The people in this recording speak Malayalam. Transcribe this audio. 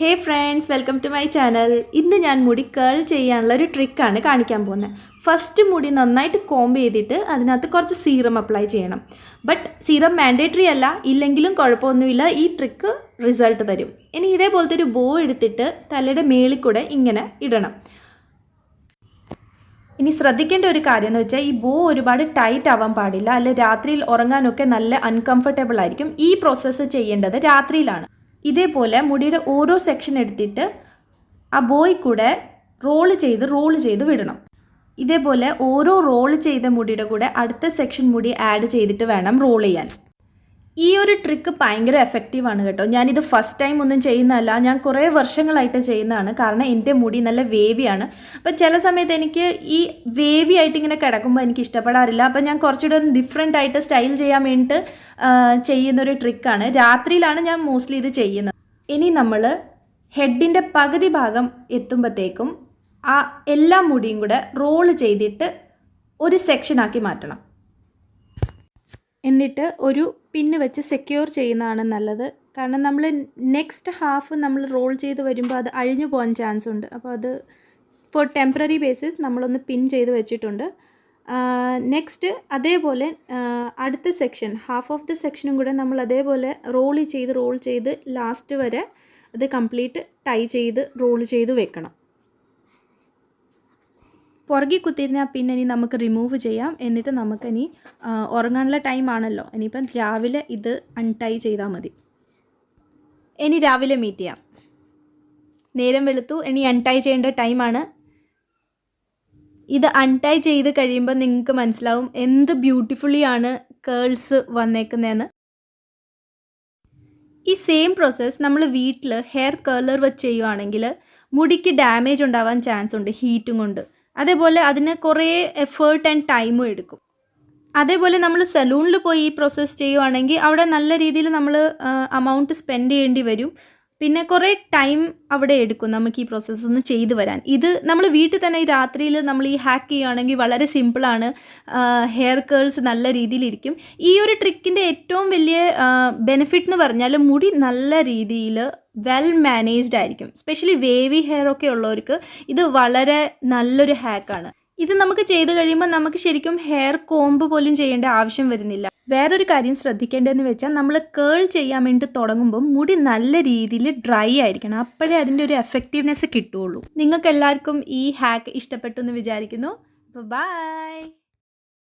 Hey friends, welcome to my channel. ഇന്ന് ഞാൻ മുടി കേൾ ചെയ്യാനുള്ള ഒരു ട്രിക്കാണ് കാണിക്കാൻ പോകുന്നത്. ഫസ്റ്റ് മുടി നന്നായിട്ട് കോംബ് ചെയ്തിട്ട് അതിനകത്ത് കുറച്ച് സീറം അപ്ലൈ ചെയ്യണം. ബട്ട് സീറം മാൻഡേറ്ററി അല്ല, ഇല്ലെങ്കിലും കുഴപ്പമൊന്നുമില്ല. ഈ ട്രിക്ക് റിസൾട്ട് തരും. ഇനി ഇതേപോലത്തെ ഒരു ബോ എടുത്തിട്ട് തലയുടെ മേളിൽ കൂടെ ഇങ്ങനെ ഇടണം. ഇനി ശ്രദ്ധിക്കേണ്ട ഒരു കാര്യം എന്ന് വെച്ചാൽ ഈ ബോ ഒരുപാട് ടൈറ്റ് ആവാൻ പാടില്ല, അല്ലെ രാത്രിയിൽ ഉറങ്ങാനൊക്കെ നല്ല അൺകംഫർട്ടബിൾ ആയിരിക്കും. ഈ പ്രോസസ്സ് ചെയ്യേണ്ടത് രാത്രിയിലാണ്. ഇതേപോലെ മുടിയുടെ ഓരോ സെക്ഷൻ എടുത്തിട്ട് ആ ബോയിൽ കൂടെ റോൾ ചെയ്ത് വിടണം. ഇതേപോലെ ഓരോ റോൾ ചെയ്ത മുടിയുടെ കൂടെ അടുത്ത സെക്ഷൻ മുടി ആഡ് ചെയ്തിട്ട് വേണം റോൾ ചെയ്യാൻ. ഈ ഒരു ട്രിക്ക് ഭയങ്കര എഫക്റ്റീവാണ് കേട്ടോ. ഞാനിത് ഫസ്റ്റ് ടൈം ഒന്നും ചെയ്യുന്നതല്ല, ഞാൻ കുറേ വർഷങ്ങളായിട്ട് ചെയ്യുന്നതാണ്. കാരണം എൻ്റെ മുടി നല്ല വേവിയാണ്. അപ്പോൾ ചില സമയത്ത് എനിക്ക് ഈ വേവി ആയിട്ട് ഇങ്ങനെ കിടക്കുമ്പോൾ എനിക്ക് ഇഷ്ടപ്പെടാറില്ല. അപ്പോൾ ഞാൻ കുറച്ചുകൂടെ ഡിഫറെൻ്റ് ആയിട്ട് സ്റ്റൈൽ ചെയ്യാൻ വേണ്ടിയിട്ട് ചെയ്യുന്നൊരു ട്രിക്കാണ്. രാത്രിയിലാണ് ഞാൻ മോസ്റ്റ്ലി ഇത് ചെയ്യുന്നത്. ഇനി നമ്മൾ ഹെഡിൻ്റെ പകുതി ഭാഗം എത്തുമ്പോഴത്തേക്കും ആ എല്ലാ മുടിയും കൂടെ റോൾ ചെയ്തിട്ട് ഒരു സെക്ഷനാക്കി മാറ്റണം. എന്നിട്ട് ഒരു പിന്ന് വെച്ച് സെക്യൂർ ചെയ്യുന്നതാണ് നല്ലത്. കാരണം നമ്മൾ നെക്സ്റ്റ് ഹാഫ് നമ്മൾ റോൾ ചെയ്ത് വരുമ്പോൾ അത് അഴിഞ്ഞു പോകാൻ ചാൻസ് ഉണ്ട്. അപ്പോൾ അത് ഫോർ ടെമ്പററി ബേസിസ് നമ്മളൊന്ന് പിൻ ചെയ്ത് വെച്ചിട്ടുണ്ട്. നെക്സ്റ്റ് അതേപോലെ അടുത്ത സെക്ഷൻ ഹാഫ് ഓഫ് ദി സെക്ഷനും കൂടെ നമ്മൾ അതേപോലെ റോൾ ചെയ്ത് ലാസ്റ്റ് വരെ അത് കംപ്ലീറ്റ് ടൈ ചെയ്ത് റോൾ ചെയ്ത് വെക്കണം. പുറകെ കുത്തിയിരുന്ന ആ പിൻ ഇനി നമുക്ക് റിമൂവ് ചെയ്യാം. എന്നിട്ട് നമുക്കിനി ഉറങ്ങാനുള്ള ടൈമാണല്ലോ, ഇനിയിപ്പം രാവിലെ ഇത് അൺടൈ ചെയ്താൽ മതി. ഇനി രാവിലെ മീറ്റ് ചെയ്യാം. നേരം വെളുത്തു, ഇനി അൺടൈ ചെയ്യേണ്ട ടൈമാണ്. ഇത് അൺടൈ ചെയ്ത് കഴിയുമ്പോൾ നിങ്ങൾക്ക് മനസ്സിലാവും എന്ത് ബ്യൂട്ടിഫുള്ളിയാണ് കേൾസ് വന്നേക്കുന്നതെന്ന്. ഈ സെയിം പ്രോസസ്സ് നമ്മൾ വീട്ടിൽ ഹെയർ കേളർ വെച്ച് ചെയ്യുവാണെങ്കിൽ മുടിക്ക് ഡാമേജ് ഉണ്ടാവാൻ ചാൻസ് ഉണ്ട് ഹീറ്റും കൊണ്ട്. അതേപോലെ അതിന് കുറേ എഫേർട്ട് ആൻഡ് ടൈമും എടുക്കും. അതേപോലെ നമ്മൾ സലൂണിൽ പോയി ഈ പ്രോസസ്സ് ചെയ്യുവാണെങ്കിൽ അവിടെ നല്ല രീതിയിൽ നമ്മൾ അമൗണ്ട് സ്പെൻഡ് ചെയ്യേണ്ടി വരും. പിന്നെ കുറേ ടൈം അവിടെ എടുക്കും നമുക്ക് ഈ പ്രോസസ്സ് ഒന്ന് ചെയ്തു വരാൻ. ഇത് നമ്മൾ വീട്ടിൽ തന്നെ ഈ രാത്രിയിൽ നമ്മൾ ഈ ഹാക്ക് ചെയ്യുകയാണെങ്കിൽ വളരെ സിമ്പിളാണ്. ഹെയർ കേൾസ് നല്ല രീതിയിലിരിക്കും. ഈ ഒരു ട്രിക്കിൻ്റെ ഏറ്റവും വലിയ ബെനിഫിറ്റ് എന്ന് പറഞ്ഞാൽ മുടി നല്ല രീതിയിൽ വെൽ മാനേജ്ഡ് ആയിരിക്കും. സ്പെഷ്യലി വേവി ഹെയർ ഒക്കെ ഉള്ളവർക്ക് ഇത് വളരെ നല്ലൊരു ഹാക്കാണ്. ഇത് നമുക്ക് ചെയ്ത് കഴിയുമ്പോൾ നമുക്ക് ശരിക്കും ഹെയർ കോംബ് പോലും ചെയ്യേണ്ട ആവശ്യം വരുന്നില്ല. വേറൊരു കാര്യം ശ്രദ്ധിക്കേണ്ടതെന്ന് വെച്ചാൽ നമ്മൾ കേൾ ചെയ്യാൻ വേണ്ടി തുടങ്ങുമ്പോൾ മുടി നല്ല രീതിയിൽ ഡ്രൈ ആയിരിക്കണം. അപ്പോഴേ അതിൻ്റെ ഒരു എഫക്റ്റീവ്നെസ് കിട്ടുകയുള്ളൂ. നിങ്ങൾക്ക് എല്ലാവർക്കും ഈ ഹാക്ക് ഇഷ്ടപ്പെട്ടു എന്ന് വിചാരിക്കുന്നു. അപ്പോൾ ബൈ.